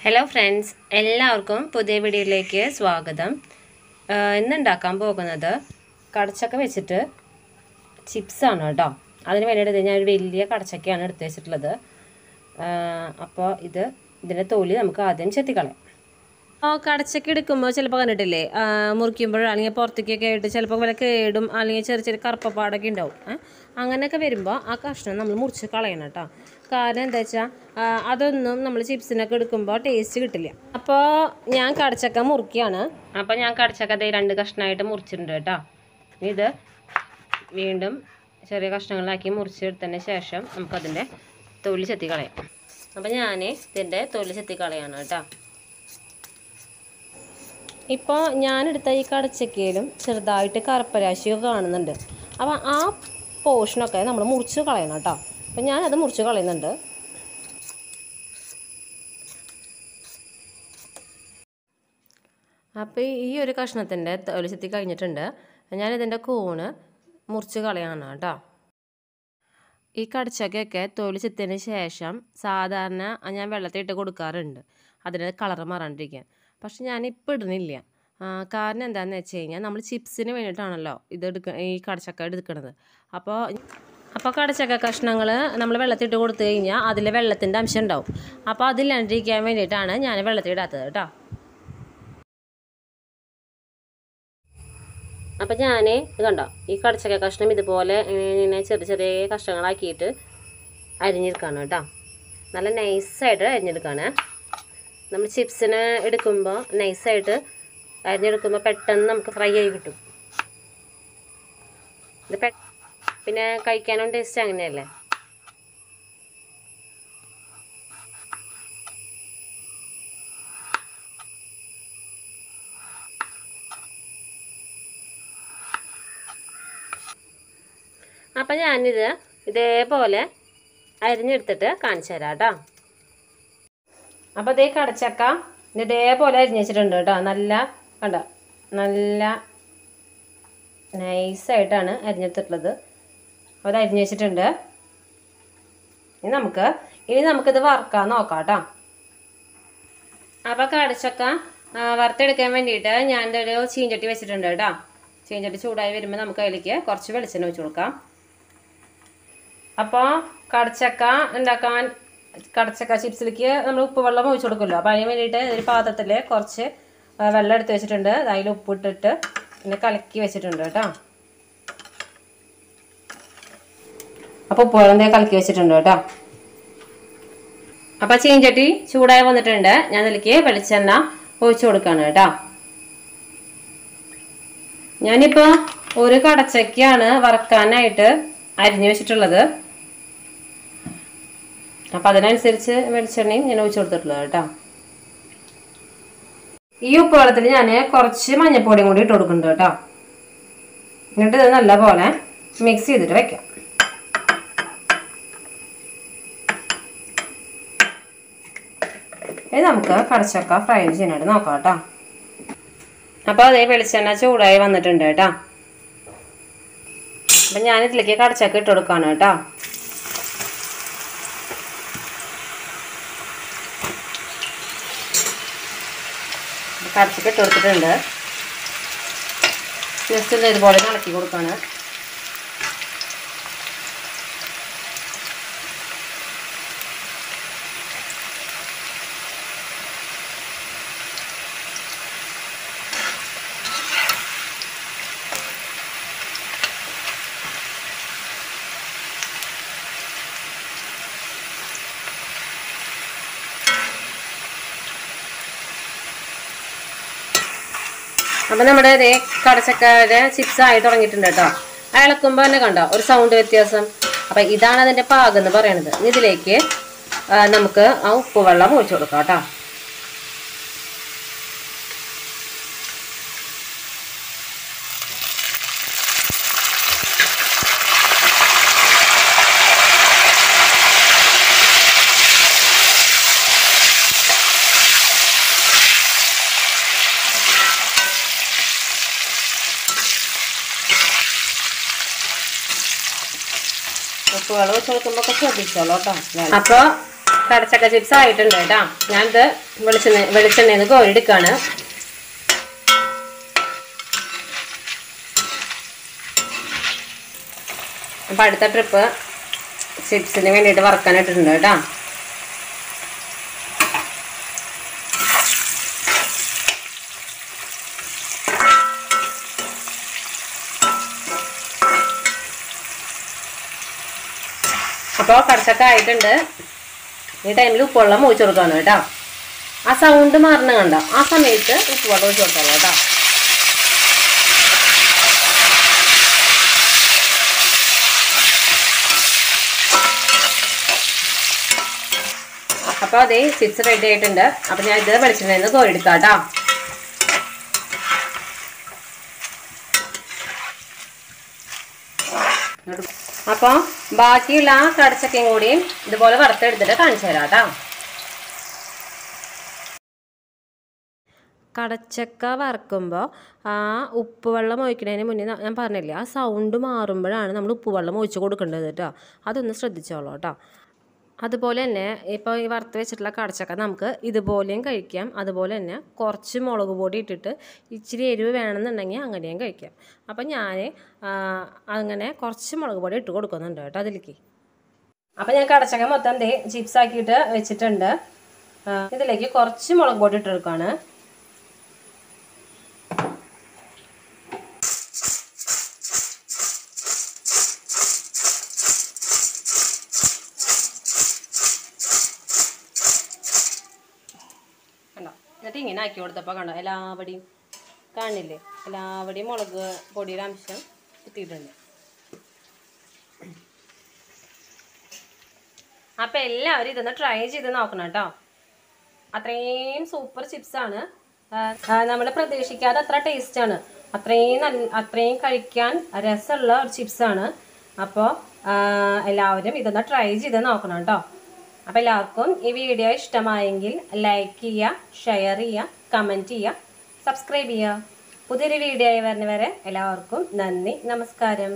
Hello friends, എല്ലാവർക്കും പുതിയ വീഡിയോയിലേക്ക് സ്വാഗതം. ഇന്ന് ഉണ്ടാക്കാൻ പോകുന്നത് കടച്ചക്ക വെച്ചിട്ട് ചിപ്സ് ആണ് ട്ടോ. അതിനു വേണ്ടിയിട്ട് ഞാൻ ഒരു വലിയ കടച്ചക്കയാണ് എടുത്തു വെച്ചിട്ടുള്ളത്. അപ്പോൾ ഇതിന്റെ തൊലി നമുക്ക് ആദ്യം ചെത്തിക്കളയാം. കടച്ചക്ക എടുക്കുമ്പോൾ ചിലപ്പോൾ കണ്ടിട്ടില്ലേ, മുറിക്കുമ്പോഴാണെങ്കിൽ പുറത്തേക്കൊക്കെ ആയിട്ട് ചിലപ്പോൾ വല്ല കേടും അല്ലെങ്കിൽ ചെറിയ ചെറിയ കറുപ്പപ്പാടൊക്കെ ഉണ്ടാവും. അങ്ങനെയൊക്കെ വരുമ്പോൾ ആ കഷ്ണം നമ്മൾ മുറിച്ച് കളയണം കേട്ടോ. കാരണം എന്താ വെച്ചാൽ അതൊന്നും നമ്മൾ ചിപ്സിനൊക്കെ എടുക്കുമ്പോൾ ടേസ്റ്റ് കിട്ടില്ല. അപ്പോൾ ഞാൻ കടച്ചക്ക മുറിക്കുകയാണ്. അപ്പോൾ ഞാൻ കടച്ചക്ക 2 കഷ്ണമായിട്ട് മുറിച്ചിട്ടുണ്ട് കേട്ടോ. ഇത് വീണ്ടും ചെറിയ കഷ്ണങ്ങളാക്കി മുറിച്ചെടുത്തതിന് ശേഷം നമുക്കതിൻ്റെ തൊലി ചെത്തി കളയാം. അപ്പോൾ ഞാൻ ഇതിൻ്റെ തൊലി ചെത്തി കളയാണ് കേട്ടോ. ഇപ്പോൾ ഞാനെടുത്ത ഈ കടച്ചക്കയിലും ചെറുതായിട്ട് കറുപ്പരാശിയൊക്കെ കാണുന്നുണ്ട്. അപ്പോൾ ആ പോർഷനൊക്കെ നമ്മൾ മുറിച്ച് കളയണം കേട്ടോ. അപ്പോൾ ഞാനത് മുറിച്ച് കളയുന്നുണ്ട്. അപ്പോൾ ഈ ഒരു കഷ്ണത്തിൻ്റെ തൊലി ചെത്തി കഴിഞ്ഞിട്ടുണ്ട്. ഞാനിതിൻ്റെ കൂണ് മുറിച്ച് കളയാണ് കേട്ടോ. ഈ കടച്ചക്കയൊക്കെ തൊലി ചെത്തിയതിന് ശേഷം സാധാരണ ഞാൻ വെള്ളത്തിലിട്ട് കൊടുക്കാറുണ്ട്, അതിന് കളറ് മാറാണ്ടിരിക്കാൻ. പക്ഷെ ഞാനിപ്പോൾ ഇടുന്നില്ല. കാരണം എന്താണെന്ന് വെച്ച് കഴിഞ്ഞാൽ നമ്മൾ ചിപ്സിന് വേണ്ടിയിട്ടാണല്ലോ ഈ കടച്ചക്ക എടുക്കുന്നത്. അപ്പോൾ കടച്ചക്ക കഷ്ണങ്ങൾ നമ്മൾ വെള്ളത്തിലിട്ട് കൊടുത്തു കഴിഞ്ഞാൽ അതിൽ വെള്ളത്തിൻ്റെ അംശം ഉണ്ടാവും. അപ്പോൾ അതില്ലാണ്ടിരിക്കാൻ വേണ്ടിയിട്ടാണ് ഞാൻ വെള്ളത്തിലിടാത്തത് കേട്ടോ. അപ്പം ഞാൻ കണ്ടോ, ഈ കടച്ചക്ക കഷ്ണം ഇതുപോലെ ഇങ്ങനെ ചെറിയ ചെറിയ കഷ്ണങ്ങളാക്കിയിട്ട് അരിഞ്ഞെടുക്കുകയാണ് കേട്ടോ. നല്ല നൈസായിട്ട് അരിഞ്ഞെടുക്കുകയാണ്. നമ്മൾ ചിപ്സിന് എടുക്കുമ്പോൾ നൈസായിട്ട് അരിഞ്ഞെടുക്കുമ്പോൾ പെട്ടെന്ന് നമുക്ക് ഫ്രൈ ആയി കിട്ടും. ഇത് പിന്നെ കഴിക്കാനും ടേസ്റ്റ് അങ്ങനെയല്ലേ. അപ്പം ഞാനിത് ഇതേപോലെ അരിഞ്ഞെടുത്തിട്ട് കാണിച്ചു തരാം കേട്ടോ. അപ്പോൾ ഇതേ കടച്ചക്ക ഇതേപോലെ അരിഞ്ഞ് വെച്ചിട്ടുണ്ട് കേട്ടോ. നല്ല നൈസായിട്ടാണ് അരിഞ്ഞെടുത്തിട്ടുള്ളത്. അത് അരിഞ്ഞ് വെച്ചിട്ടുണ്ട്. ഇനി നമുക്കിത് വറുക്കാൻ നോക്കാം കേട്ടോ. അപ്പോൾ കടച്ചക്ക വറുത്തെടുക്കാൻ വേണ്ടിയിട്ട് ഞാൻ ഒരു ചീഞ്ചട്ടി വെച്ചിട്ടുണ്ട് കേട്ടോ. ചീഞ്ചട്ടി ചൂടായി വരുമ്പോൾ നമുക്ക് അതിലേക്ക് കുറച്ച് വെളിച്ചെണ്ണ ഒഴിച്ച് കൊടുക്കാം. അപ്പോൾ കടച്ചക്ക ഉണ്ടാക്കാൻ കടച്ചക്ക ചിപ്സിലേക്ക് നമ്മൾ ഉപ്പ് വെള്ളം ഒഴിച്ച് കൊടുക്കുമല്ലോ. അപ്പോൾ അതിന് വേണ്ടിയിട്ട് ഒരു പാത്രത്തിൽ കുറച്ച് വെള്ളം എടുത്ത് വെച്ചിട്ടുണ്ട്. അതിൽ ഉപ്പിട്ടിട്ട് പിന്നെ കലക്കി വെച്ചിട്ടുണ്ട് കേട്ടോ. അപ്പോൾ ഉപ്പ് വെള്ളം കലക്കി വെച്ചിട്ടുണ്ട് കേട്ടോ. അപ്പോൾ ചീഞ്ചട്ടി ചൂടായി വന്നിട്ടുണ്ട്. ഞാൻ അതിലേക്ക് വെളിച്ചെണ്ണ ഒഴിച്ച് കൊടുക്കുകയാണ് കേട്ടോ. ഞാനിപ്പോൾ ഒരു കടച്ചക്കയാണ് വറക്കാനായിട്ട് അരിഞ്ഞു വെച്ചിട്ടുള്ളത്. അപ്പം അതിനനുസരിച്ച് വെളിച്ചെണ്ണയും ഞാൻ ഒഴിച്ച് കൊടുത്തിട്ടുള്ളത് കേട്ടോ. ഈ ഉപ്പ് വെള്ളത്തിൽ ഞാൻ കുറച്ച് മഞ്ഞൾപ്പൊടിയും കൂടി ഇട്ട് കൊടുക്കുന്നുണ്ട് കേട്ടോ. എന്നിട്ട് ഇത് നല്ലപോലെ മിക്സ് ചെയ്തിട്ട് വെക്കാം. ഇത് നമുക്ക് കടച്ചക്ക ഫ്രൈ ചെയ്യാനായിട്ട് നോക്കാം കേട്ടോ. അപ്പോൾ അതേ വെളിച്ചെണ്ണ ചൂടായി വന്നിട്ടുണ്ട് കേട്ടോ. അപ്പം ഞാനിതിലേക്ക് കടച്ചക്ക ഇട്ട് കൊടുക്കുകയാണ് കേട്ടോ. കടച്ചക്ക ഇട്ട് കൊടുത്തിട്ടുണ്ട്. ജസ്റ്റ് ഇതുപോലെ ഇളക്കി കൊടുക്കുകയാണ്. അപ്പം നമ്മുടെ ഇതേ കടച്ചക്കയുടെ ചിപ്സ് ആയി തുടങ്ങിയിട്ടുണ്ട് കേട്ടോ. ഇളക്കുമ്പോൾ തന്നെ കണ്ടോ ഒരു സൗണ്ട് വ്യത്യാസം. അപ്പം ഇതാണ് അതിൻ്റെ പാകം എന്ന് പറയണത്. ഇതിലേക്ക് നമുക്ക് ആ ഉപ്പ് വെള്ളം ഒഴിച്ചു കൊടുക്കാം കേട്ടോ. ഉപ്പ് വെള്ളം ഒഴിച്ച് കൊടുക്കുമ്പോൾ ശ്രദ്ധിച്ചോളൂ കേട്ടോ. അപ്പോൾ കടച്ചക്ക ചിപ്സ് ആയിട്ടുണ്ട് കേട്ടോ. ഞാനിത് വെളിച്ചെണ്ണയിൽ നിന്ന് കോരിയെടുക്കുകയാണ്. അപ്പം അടുത്ത ട്രിപ്പ് ചിപ്സിന് വേണ്ടിയിട്ട് വറുക്കാനിട്ടിട്ടുണ്ട് കേട്ടോ. അപ്പോൾ കടച്ചക്ക ആയിട്ടുണ്ട്. ഈ ടൈമിൽ ഉപ്പുവെള്ളം ഒഴിച്ചു കൊടുക്കണം കേട്ടോ. ആ സൗണ്ട് മാറുന്ന കണ്ടോ, ആ സമയത്ത് ഉപ്പുവെള്ളം ഒഴിച്ചു കൊടുക്കണം കേട്ടോ. അപ്പോൾ അതേ ചിപ്സ് റെഡി ആയിട്ടുണ്ട്. അപ്പം ഞാൻ ഇത് വെളിച്ചെണ്ണയിൽ നിന്ന് കോരിയെടുക്കാം കേട്ടോ. അപ്പോൾ ബാക്കിയുള്ള ആ കടച്ചക്കയും കൂടിയും ഇതുപോലെ വറുത്തെടുത്തിട്ട് കാണിച്ചു തരാം കേട്ടോ. കടച്ചക്ക വറക്കുമ്പോൾ ആ ഉപ്പുവെള്ളം ഒഴിക്കുന്നതിന് മുന്നേ ഞാൻ പറഞ്ഞില്ലേ, ആ സൗണ്ട് മാറുമ്പോഴാണ് നമ്മൾ ഉപ്പുവെള്ളം ഒഴിച്ച് കൊടുക്കേണ്ടത് കേട്ടോ. അതൊന്ന് ശ്രദ്ധിച്ചോളൂ കേട്ടോ. അതുപോലെ തന്നെ ഇപ്പോൾ ഈ വറുത്ത് വെച്ചിട്ടുള്ള കടച്ചക്ക നമുക്ക് ഇതുപോലെയും കഴിക്കാം. അതുപോലെ തന്നെ കുറച്ച് മുളക് പൊടി ഇട്ടിട്ട് ഇച്ചിരി എരിവ് വേണമെന്നുണ്ടെങ്കിൽ അങ്ങനെയും കഴിക്കാം. അപ്പം ഞാൻ അങ്ങനെ കുറച്ച് മുളക് പൊടി ഇട്ട് കൊടുക്കുന്നുണ്ട് കേട്ടോ അതിലേക്ക്. അപ്പം ഞാൻ കടച്ചക്ക മൊത്തം ചിപ്സ് ആക്കിയിട്ട് വെച്ചിട്ടുണ്ട്. ഇതിലേക്ക് കുറച്ച് മുളക് പൊടി ഇട്ടെടുക്കുകയാണ്. എന്നിട്ട് ഇങ്ങനെ ആക്കി കൊടുത്തപ്പോൾ കണ്ടോ, എല്ലാവടെയും കാണില്ലേ, എല്ലാവടെയും മുളക് പൊടിയുടെ അംശം കിട്ടിയിട്ടുണ്ട്. അപ്പം എല്ലാവരും ഇതൊന്ന് ട്രൈ ചെയ്ത് നോക്കണം കേട്ടോ. അത്രയും സൂപ്പർ ചിപ്സാണ്. നമ്മൾ പ്രതീക്ഷിക്കാതെ അത്ര ടേസ്റ്റാണ്. അത്രയും കഴിക്കാൻ രസമുള്ള ഒരു ചിപ്സാണ്. അപ്പോൾ എല്ലാവരും ഇതൊന്ന് ട്രൈ ചെയ്ത് നോക്കണം കേട്ടോ. അപ്പോൾ എല്ലാവർക്കും ഈ വീഡിയോ ഇഷ്ടമായെങ്കിൽ ലൈക്ക് ചെയ്യുക, ഷെയർ ചെയ്യുക, കമൻറ്റ് ചെയ്യുക, സബ്സ്ക്രൈബ് ചെയ്യുക. പുതിയൊരു വീഡിയോ ആയി വരുന്നവരെ എല്ലാവർക്കും നന്ദി, നമസ്കാരം.